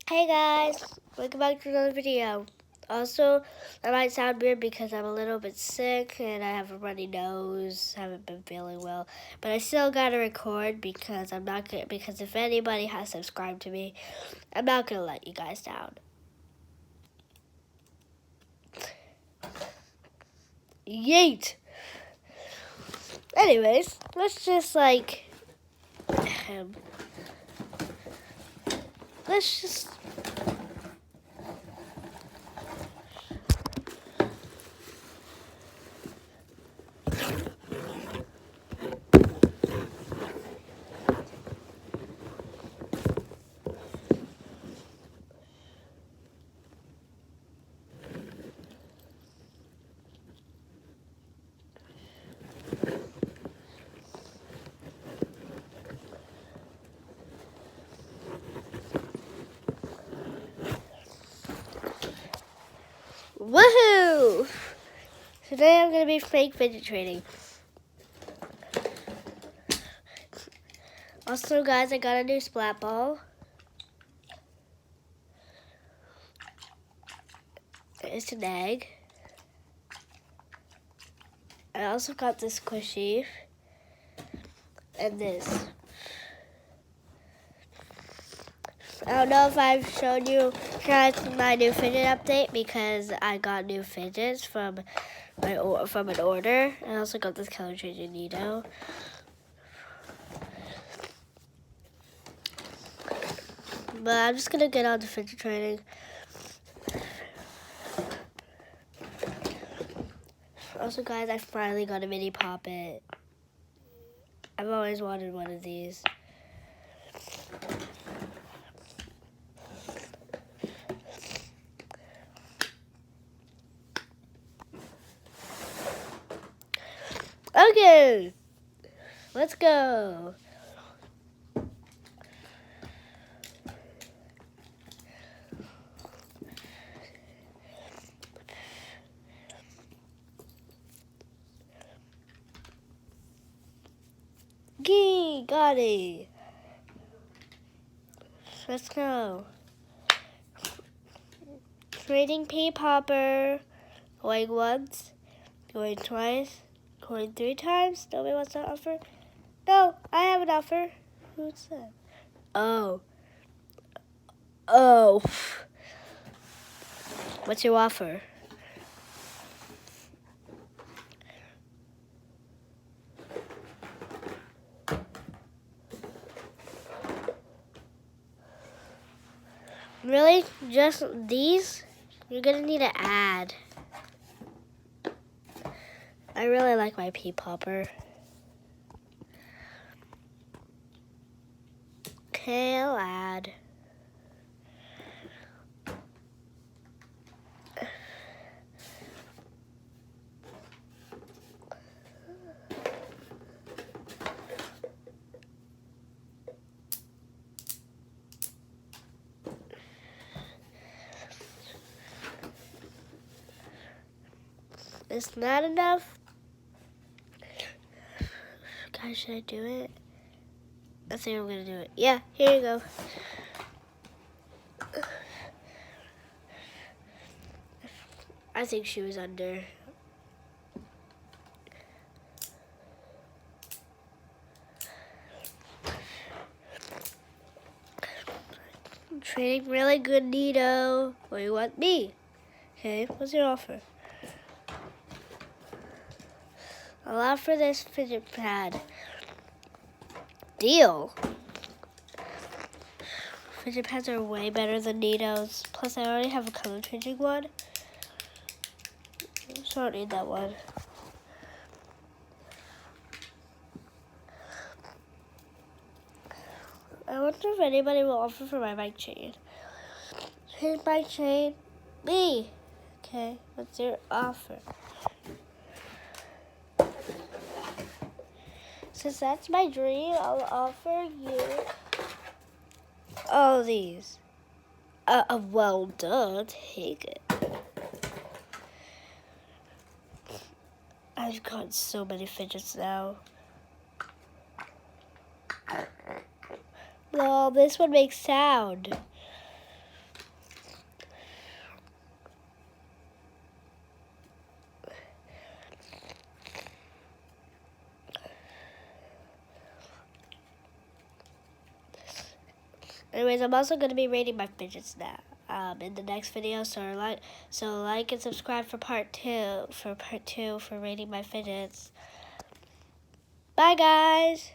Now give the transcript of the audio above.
Hey guys, welcome back to another video. Also, I might sound weird because I'm a little bit sick and I have a runny nose, haven't been feeling well, but I still gotta record because because if anybody has subscribed to me, I'm not gonna let you guys down. Yeet! Anyways, let's just let's just woohoo! Today I'm gonna be fake fidget trading. Also, guys, I got a new splat ball. It's an egg. I also got this squishy and this. I don't know if I've shown you guys my new fidget update because I got new fidgets from an order. I also got this color changing needle. But I'm just gonna get on to fidget trading. Also, guys, I finally got a mini poppet. I've always wanted one of these. Okay, let's go. Gee, got it. Let's go. Trading pea popper. Going once, going twice, going 3 times. Nobody wants to offer? No, I have an offer. Who's that? Oh. What's your offer? Really? Just these? You're gonna need to add. I really like my pea popper. Okay, I'll add. It's not enough. Guys, should I do it? I think I'm gonna do it. Yeah, here you go. I think she was under. I'm trading really good, Nito. What do you want me? Okay, what's your offer? I'll offer this fidget pad. Deal. Fidget pads are way better than Nito's. Plus, I already have a color changing one. So I don't need that one. I wonder if anybody will offer for my bike chain. Here's my chain. Me. Okay, what's your offer? Since that's my dream, I'll offer you all these. Well, duh, take it. I've got so many fidgets now. Well, this one makes sound. Anyways, I'm also going to be rating my fidgets now in the next video. So like and subscribe for part two for rating my fidgets. Bye, guys.